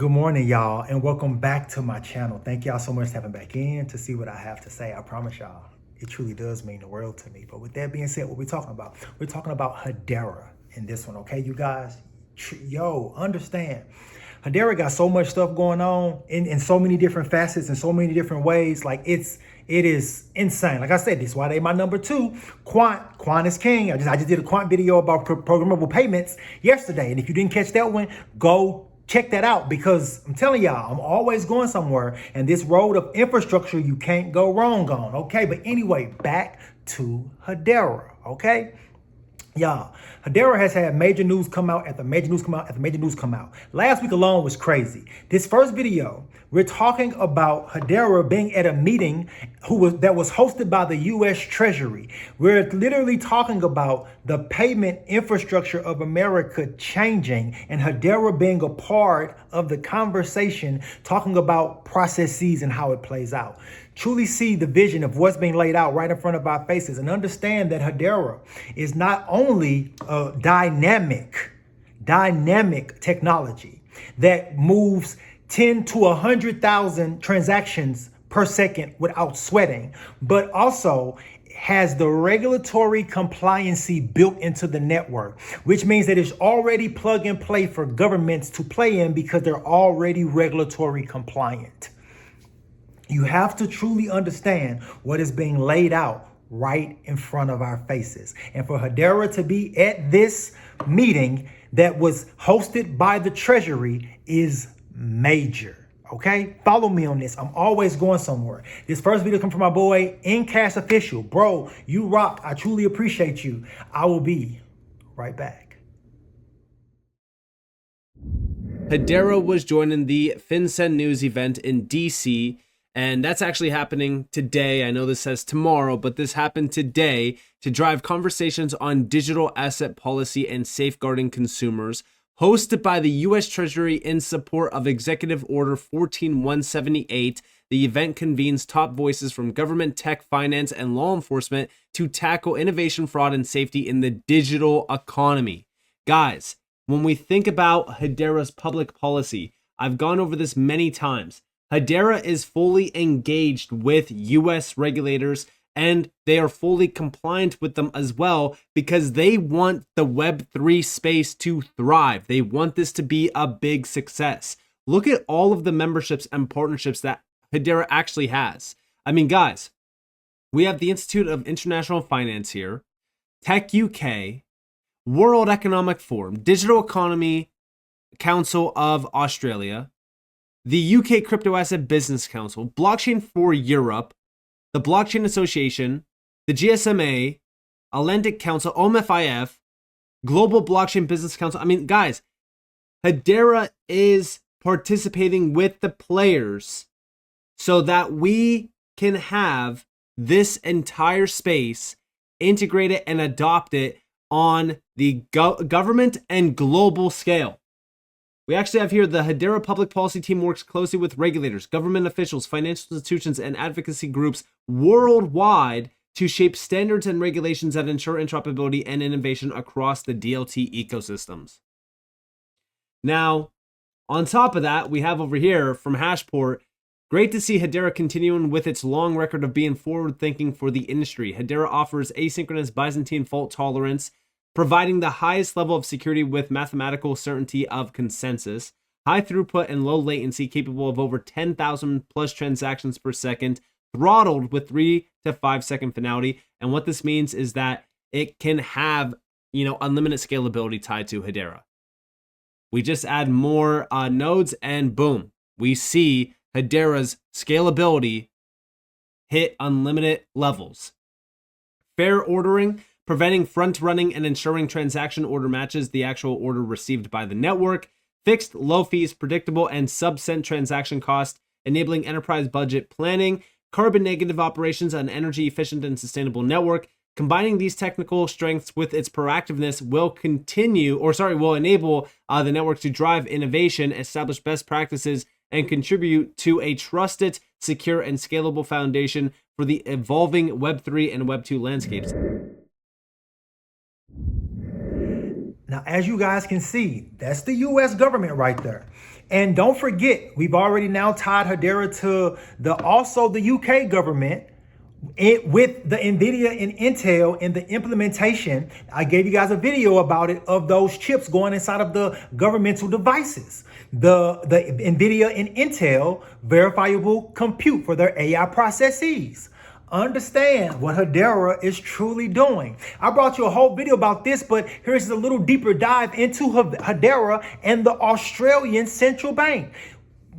Good morning, y'all, and welcome back to my channel. Thank y'all so much for having back in to see what I have to say. I promise y'all, it truly does mean the world to me. But with that being said, what we're talking about? We're talking about Hedera in this one, okay, you guys? Understand. Hedera got so much stuff going on in so many different facets and so many different ways. Like it is insane. Like I said, this is why they my number two. Quant is king. I just did a quant video about programmable payments yesterday, and if you didn't catch that one, go check that out, because I'm telling y'all, I'm always going somewhere, and this road of infrastructure you can't go wrong on. Okay, but anyway, back to Hedera. Okay. Y'all, Hedera has had major news come out after major news come out after major news come out. Last week alone was crazy. This first video, we're talking about Hedera being at a meeting that was hosted by the U.S. Treasury. We're literally talking about the payment infrastructure of America changing and Hedera being a part of the conversation, talking about processes and how it plays out. Truly see the vision of what's being laid out right in front of our faces, and understand that Hedera is not only a dynamic technology that moves 10 to 100,000 transactions per second without sweating, but also has the regulatory compliancy built into the network, which means that it's already plug and play for governments to play in because they're already regulatory compliant. You have to truly understand what is being laid out right in front of our faces. And for Hedera to be at this meeting that was hosted by the Treasury is major. Okay, follow me on this. I'm always going somewhere. This first video comes from my boy NCASH Official. Bro, you rock. I truly appreciate you. I will be right back. Hedera was joining the FinCEN News event in DC, and that's actually happening today. I know this says tomorrow, but this happened today to drive conversations on digital asset policy and safeguarding consumers, hosted by the U.S. Treasury in support of Executive Order 14178. The event convenes top voices from government, tech, finance, and law enforcement to tackle innovation, fraud, and safety in the digital economy. Guys, when we think about Hedera's public policy, I've gone over this many times. Hedera is fully engaged with U.S. regulators, and they are fully compliant with them as well, because they want the Web3 space to thrive. They want this to be a big success. Look at all of the memberships and partnerships that Hedera actually has. I mean, guys, we have the Institute of International Finance here, Tech UK, World Economic Forum, Digital Economy Council of Australia, the UK Crypto Asset Business Council, Blockchain for Europe, the Blockchain Association, the GSMA, Atlantic Council, OMFIF, Global Blockchain Business Council. I mean, guys, Hedera is participating with the players so that we can have this entire space integrated and adopt it on the government and global scale. We actually have here the Hedera public policy team works closely with regulators, government officials, financial institutions, and advocacy groups worldwide to shape standards and regulations that ensure interoperability and innovation across the DLT ecosystems. Now, on top of that, we have over here from Hashport, great to see Hedera continuing with its long record of being forward-thinking for the industry. Hedera offers asynchronous Byzantine fault tolerance, providing the highest level of security with mathematical certainty of consensus, high throughput and low latency capable of over 10,000 plus transactions per second, throttled with 3 to 5 second finality. And what this means is that it can have, unlimited scalability tied to Hedera. We just add more nodes and boom, we see Hedera's scalability hit unlimited levels. Fair ordering, preventing front running and ensuring transaction order matches the actual order received by the network. Fixed, low fees, predictable, and sub-cent transaction cost, enabling enterprise budget planning. Carbon negative operations on energy efficient and sustainable network. Combining these technical strengths with its proactiveness will enable the network to drive innovation, establish best practices, and contribute to a trusted, secure, and scalable foundation for the evolving Web3 and Web2 landscapes. Now, as you guys can see, that's the U.S. government right there. And don't forget, we've already now tied Hedera to also the UK government with the NVIDIA and Intel in the implementation. I gave you guys a video about it, of those chips going inside of the governmental devices. The NVIDIA and Intel verifiable compute for their AI processes. Understand what Hedera is truly doing. I brought you a whole video about this, but here's a little deeper dive into Hedera and the Australian central bank.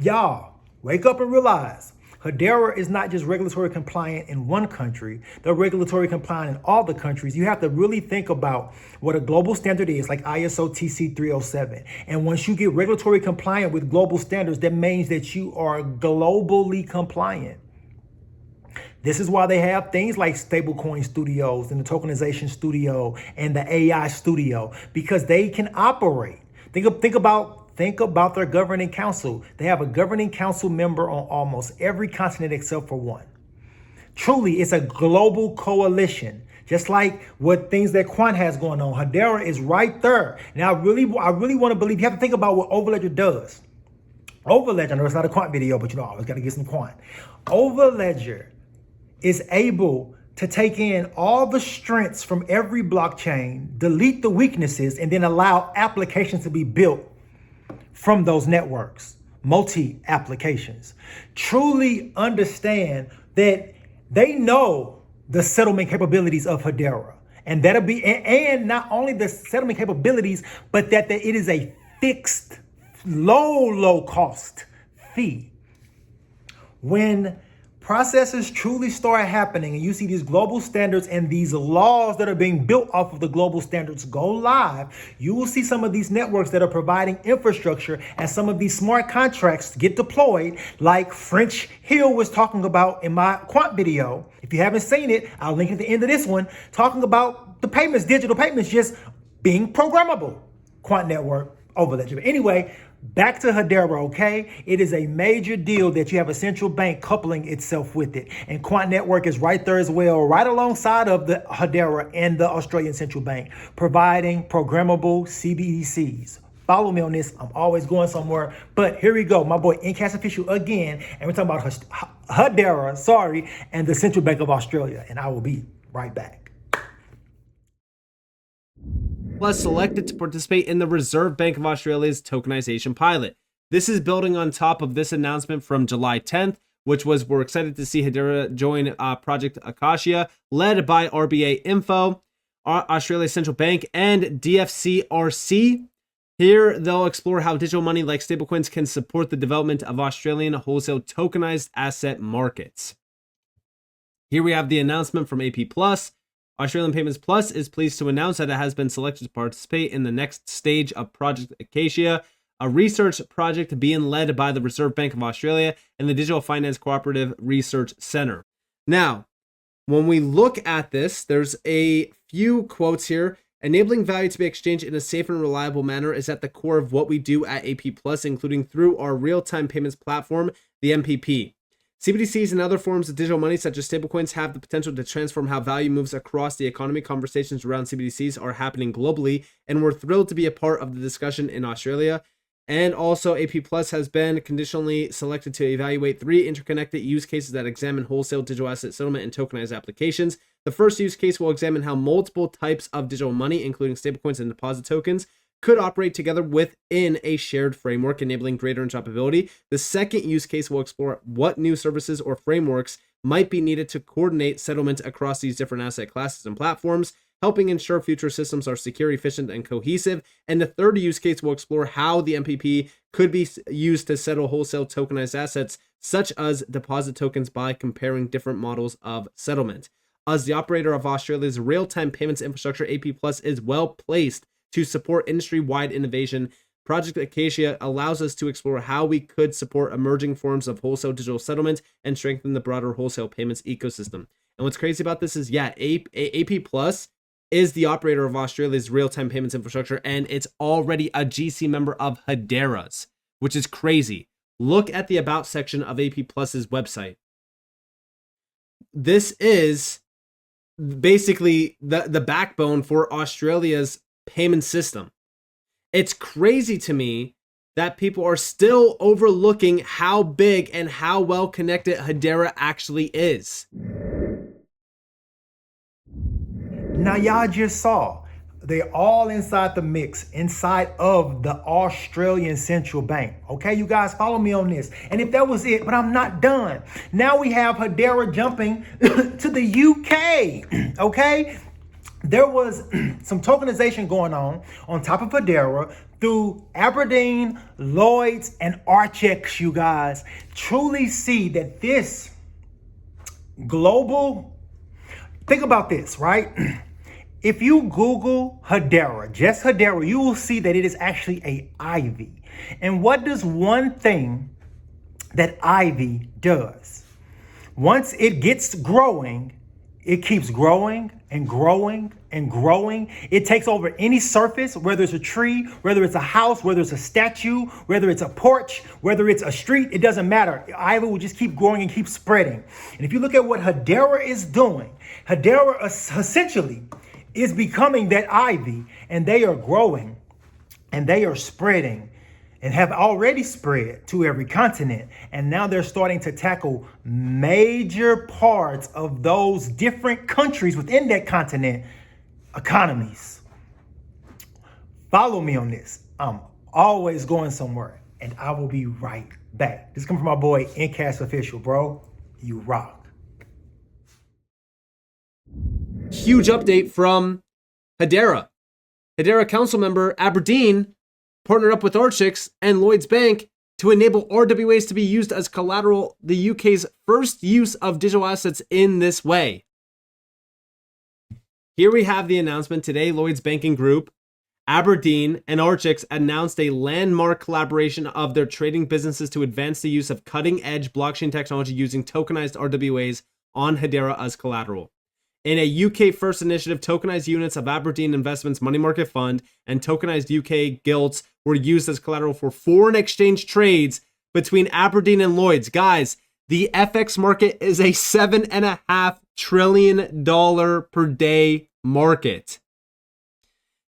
Y'all, wake up and realize Hedera is not just regulatory compliant in one country, they're regulatory compliant in all the countries. You have to really think about what a global standard is, like ISO TC 307. And once you get regulatory compliant with global standards, that means that you are globally compliant. This is why they have things like stablecoin studios and the tokenization studio and the AI studio, because they can operate. Think about their governing council. They have a governing council member on almost every continent except for one. Truly, it's a global coalition, just like what things that Quant has going on. Hedera is right there. Now, I really want to believe. You have to think about what Overledger does. Overledger, I know it's not a Quant video, but I always got to get some Quant. Overledger is able to take in all the strengths from every blockchain, delete the weaknesses, and then allow applications to be built from those networks, multi-applications. Truly understand that they know the settlement capabilities of Hedera. And that'll be, and not only the settlement capabilities, but that it is a fixed, low cost fee. When processes truly start happening and you see these global standards and these laws that are being built off of the global standards go live, you will see some of these networks that are providing infrastructure and some of these smart contracts get deployed, like French Hill was talking about in my Quant video. If you haven't seen it, I'll link at the end of this one, talking about the payments, digital payments, just being programmable. Quant network, Overledger. Anyway, back to Hedera, okay? It is a major deal that you have a central bank coupling itself with it. And Quant Network is right there as well, right alongside of the Hedera and the Australian Central Bank, providing programmable CBDCs. Follow me on this. I'm always going somewhere. But here we go. My boy NCASH official again. And we're talking about Hedera, and the Central Bank of Australia. And I will be right back. Plus selected to participate in the Reserve Bank of Australia's tokenization pilot. This is building on top of this announcement from July 10th, which was we're excited to see Hedera join Project Acacia, led by RBA Info, Australia's Central Bank, and DFCRC. Here, they'll explore how digital money like stablecoins can support the development of Australian wholesale tokenized asset markets. Here we have the announcement from AP+. Australian Payments Plus is pleased to announce that it has been selected to participate in the next stage of Project Acacia, a research project being led by the Reserve Bank of Australia and the Digital Finance Cooperative Research Centre. Now, when we look at this, there's a few quotes here. Enabling value to be exchanged in a safe and reliable manner is at the core of what we do at AP+, including through our real-time payments platform, the MPP. CBDCs and other forms of digital money, such as stablecoins, have the potential to transform how value moves across the economy. Conversations around CBDCs are happening globally, and we're thrilled to be a part of the discussion in Australia. And also, AP Plus has been conditionally selected to evaluate 3 interconnected use cases that examine wholesale digital asset settlement and tokenized applications. The first use case will examine how multiple types of digital money, including stablecoins and deposit tokens, could operate together within a shared framework, enabling greater interoperability. The second use case will explore what new services or frameworks might be needed to coordinate settlement across these different asset classes and platforms, helping ensure future systems are secure, efficient, and cohesive. And the third use case will explore how the MPP could be used to settle wholesale tokenized assets, such as deposit tokens, by comparing different models of settlement. As the operator of Australia's real-time payments infrastructure, AP Plus is well placed to support industry-wide innovation. Project Acacia allows us to explore how we could support emerging forms of wholesale digital settlement and strengthen the broader wholesale payments ecosystem. And what's crazy about this is, AP Plus is the operator of Australia's real-time payments infrastructure, and it's already a GC member of Hedera's, which is crazy. Look at the About section of AP Plus's website. This is basically the backbone for Australia's payment system. It's crazy to me that people are still overlooking how big and how well connected Hedera actually is. Now, y'all just saw they're all inside the mix, inside of the Australian Central Bank. Okay, you guys follow me on this. And if that was it, but I'm not done. Now we have Hedera jumping to the UK. Okay, there was some tokenization going on top of Hedera through Aberdeen, Lloyd's, and Archex. You guys truly see that this global, think about this, right? If you Google Hedera, just Hedera, you will see that it is actually a Ivy. And what does one thing that Ivy does? Once it gets growing, it keeps growing and growing and growing. It takes over any surface, whether it's a tree, whether it's a house, whether it's a statue, whether it's a porch, whether it's a street, it doesn't matter. Ivy will just keep growing and keep spreading. And if you look at what Hedera is doing, Hedera essentially is becoming that ivy, and they are growing and they are spreading and have already spread to every continent. And now they're starting to tackle major parts of those different countries within that continent economies. Follow me on this. I'm always going somewhere, and I will be right back. This comes from my boy NCASH Official, bro. You rock. Huge update from Hedera. Hedera council member Aberdeen partnered up with Archex and Lloyds Bank to enable RWAs to be used as collateral, the UK's first use of digital assets in this way. Here we have the announcement today. Lloyds Banking Group, Aberdeen, and Archex announced a landmark collaboration of their trading businesses to advance the use of cutting-edge blockchain technology using tokenized RWAs on Hedera as collateral. In a UK-first initiative, tokenized units of Aberdeen Investments Money Market Fund and tokenized UK gilts were used as collateral for foreign exchange trades between Aberdeen and Lloyds. Guys, the FX market is a $7.5 trillion per day market.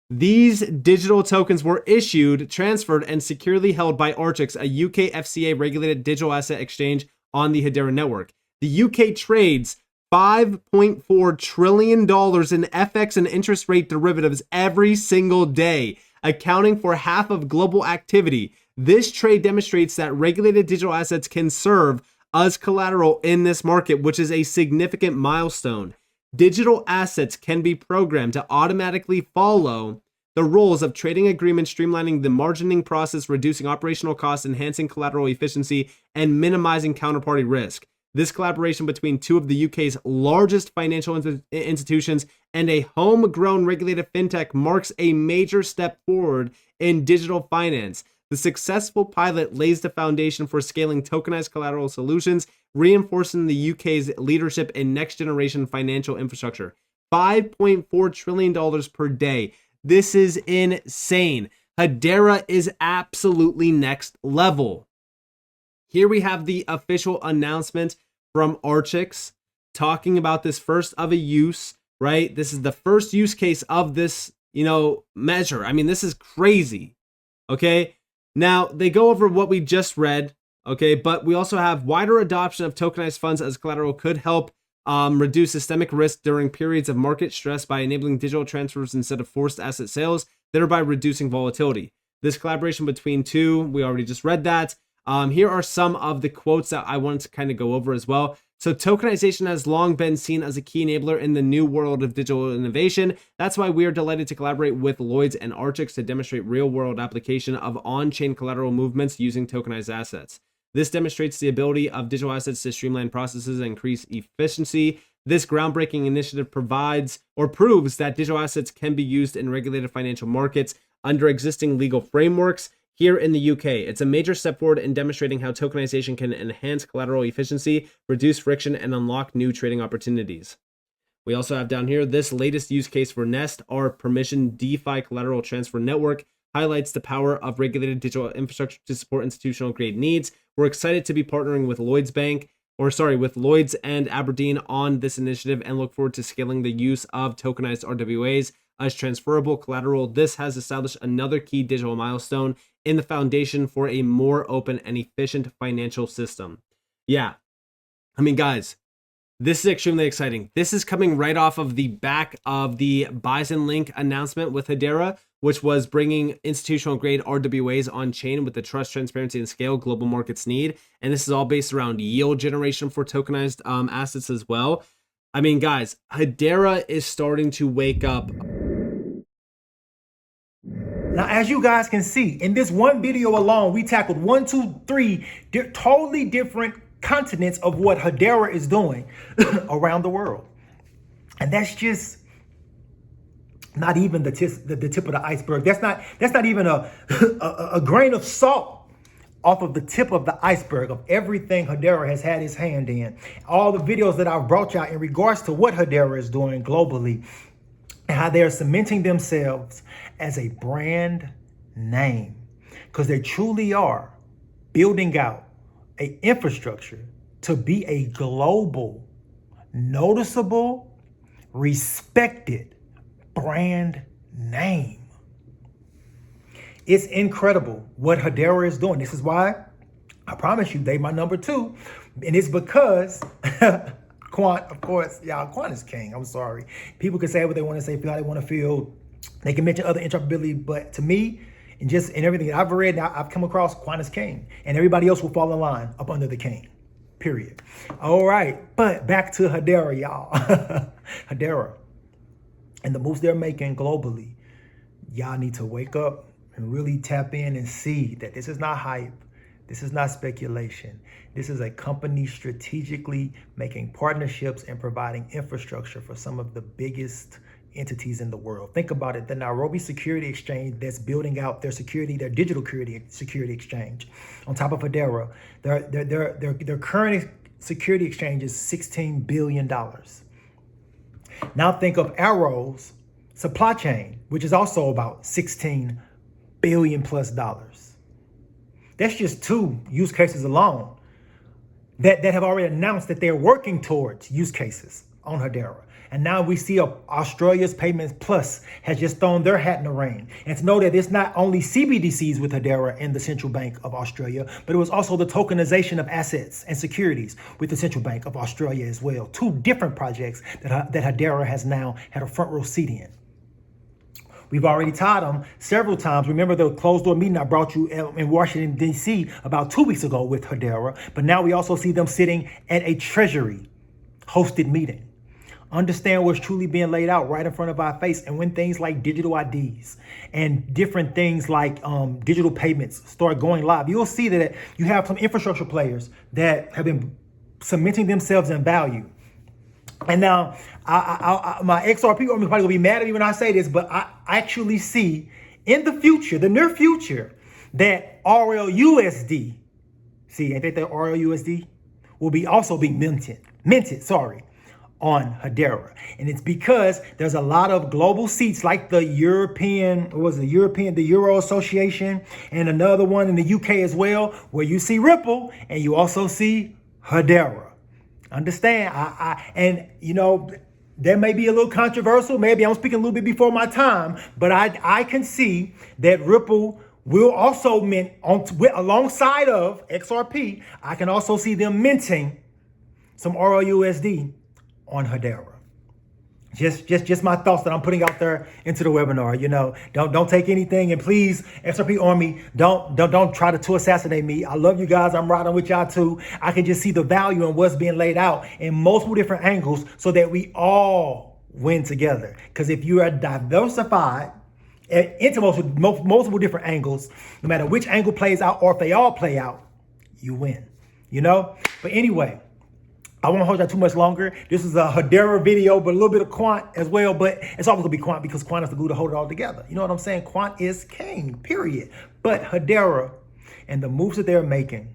These digital tokens were issued, transferred, and securely held by Archex, a UK FCA-regulated digital asset exchange on the Hedera network. The UK trades $5.4 trillion in FX and interest rate derivatives every single day, accounting for half of global activity. This trade demonstrates that regulated digital assets can serve as collateral in this market, which is a significant milestone. Digital assets can be programmed to automatically follow the rules of trading agreements, streamlining the margining process, reducing operational costs, enhancing collateral efficiency, and minimizing counterparty risk. This collaboration between two of the UK's largest financial institutions and a homegrown regulated fintech marks a major step forward in digital finance. The successful pilot lays the foundation for scaling tokenized collateral solutions, reinforcing the UK's leadership in next-generation financial infrastructure. $5.4 trillion per day. This is insane. Hedera is absolutely next level. Here we have the official announcement from Archex talking about this first of a use, right? This is the first use case of this, measure. I mean, this is crazy. Okay. Now they go over what we just read. Okay. But we also have wider adoption of tokenized funds as collateral could help reduce systemic risk during periods of market stress by enabling digital transfers instead of forced asset sales, thereby reducing volatility. This collaboration between two, we already just read that. Here are some of the quotes that I wanted to kind of go over as well. So tokenization has long been seen as a key enabler in the new world of digital innovation. That's why we are delighted to collaborate with Lloyds and Archex to demonstrate real-world application of on-chain collateral movements using tokenized assets. This demonstrates the ability of digital assets to streamline processes and increase efficiency. This groundbreaking initiative provides or proves that digital assets can be used in regulated financial markets under existing legal frameworks. Here in the UK, it's a major step forward in demonstrating how tokenization can enhance collateral efficiency, reduce friction, and unlock new trading opportunities. We also have down here this latest use case for Nest, our permission DeFi collateral transfer network, highlights the power of regulated digital infrastructure to support institutional grade needs. We're excited to be partnering with with Lloyds and Aberdeen on this initiative and look forward to scaling the use of tokenized RWAs as transferable collateral. This has established another key digital milestone in the foundation for a more open and efficient financial system. Yeah, I mean, guys, this is extremely exciting. This is coming right off of the back of the Bison Link announcement with Hedera, which was bringing institutional grade RWAs on chain with the trust, transparency, and scale global markets need. And this is all based around yield generation for tokenized assets as well. I mean, guys, Hedera is starting to wake up. Now, as you guys can see, in this one video alone, we tackled 1, 2, 3 totally different continents of what Hedera is doing around the world. And that's just not even the tip of the iceberg. That's not even a grain of salt off of the tip of the iceberg of everything Hedera has had his hand in. All the videos that I've brought y'all in regards to what Hedera is doing globally and how they're cementing themselves as a brand name, because they truly are building out an infrastructure to be a global, noticeable, respected brand name. It's incredible what Hedera is doing. This is why I promise you they my number 2. And it's because Quant, of course, y'all, Quant is king. I'm sorry. People can say what they want to say, feel how they want to feel. They can mention other interoperability, but to me, and just in everything that I've read, I've come across, Quant is king. And everybody else will fall in line up under the king. Period. All right. But back to Hedera, y'all. Hedera and the moves they're making globally. Y'all need to wake up and really tap in and see that this is not hype. This is not speculation. This is a company strategically making partnerships and providing infrastructure for some of the biggest entities in the world. Think about it. The Nairobi Security Exchange that's building out their security, their digital security exchange. On top of Hedera, their current security exchange is $16 billion. Now think of Arrow's supply chain, which is also about $16 billion plus dollars. That's just 2 use cases alone that have already announced that they're working towards use cases on Hedera. And now we see Australia's Payments Plus has just thrown their hat in the ring. And to know that it's not only CBDCs with Hedera and the Central Bank of Australia, but it was also the tokenization of assets and securities with the Central Bank of Australia as well. 2 different projects that Hedera has now had a front row seat in. We've already taught them several times. Remember the closed door meeting I brought you in Washington, D.C. about 2 weeks ago with Hedera. But now we also see them sitting at a Treasury hosted meeting. Understand what's truly being laid out right in front of our face. And when things like digital IDs and different things like digital payments start going live, you'll see that you have some infrastructure players that have been cementing themselves in value. And now my XRP army is probably gonna be mad at me when I say this, but I actually see in the future, the near future, that RLUSD, see, ain't that RLUSD, will also be minted, on Hedera. And it's because there's a lot of global seats like the the Euro Association, and another one in the UK as well, where you see Ripple and you also see Hedera. Understand? And you know, that may be a little controversial. Maybe I'm speaking a little bit before my time, but I can see that Ripple will also mint alongside of XRP. I can also see them minting some RLUSD on Hedera. Just my thoughts that I'm putting out there into the webinar. You know, don't take anything, and please, XRP Army, don't try to assassinate me. I love you guys. I'm riding with y'all too. I can just see the value in what's being laid out in multiple different angles, so that we all win together. Because if you are diversified into multiple different angles, no matter which angle plays out or if they all play out, you win. You know. But anyway, I won't hold you too much longer. This is a Hedera video, but a little bit of Quant as well. But it's always gonna be Quant because Quant is the glue to hold it all together. You know what I'm saying? Quant is king, period. But Hedera and the moves that they're making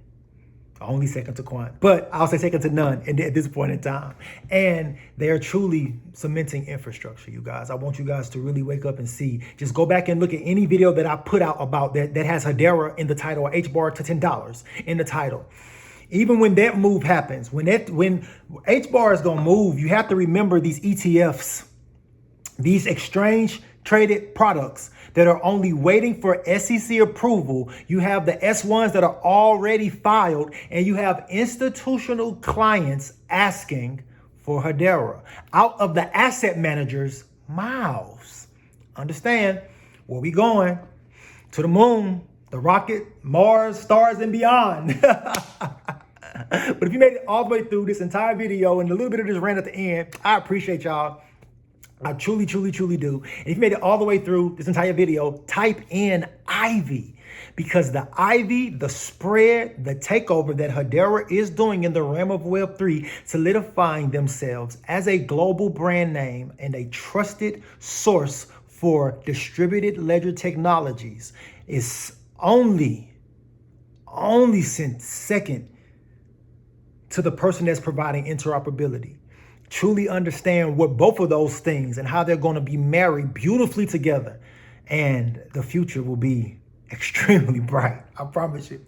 are only second to Quant. But I'll say second to none at this point in time. And they are truly cementing infrastructure, you guys. I want you guys to really wake up and see. Just go back and look at any video that I put out about that has Hedera in the title, or HBAR to $10 in the title. Even when that move happens, when HBAR is going to move, you have to remember these ETFs, these exchange traded products that are only waiting for SEC approval. You have the S1s that are already filed, and you have institutional clients asking for Hedera out of the asset managers' mouths. Understand where we going? To the moon, the rocket, Mars, stars, and beyond. But if you made it all the way through this entire video and a little bit of this rant at the end, I appreciate y'all. I truly, truly, truly do. And if you made it all the way through this entire video, type in Ivy, because the Ivy, the spread, the takeover that Hedera is doing in the realm of Web3, solidifying themselves as a global brand name and a trusted source for distributed ledger technologies, is only second to the person that's providing interoperability. Truly understand what both of those things and how they're going to be married beautifully together. And the future will be extremely bright. I promise you.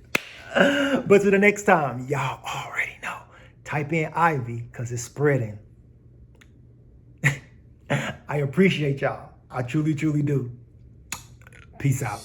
But to the next time, y'all already know. Type in Ivy because it's spreading. I appreciate y'all. I truly, truly do. Peace out.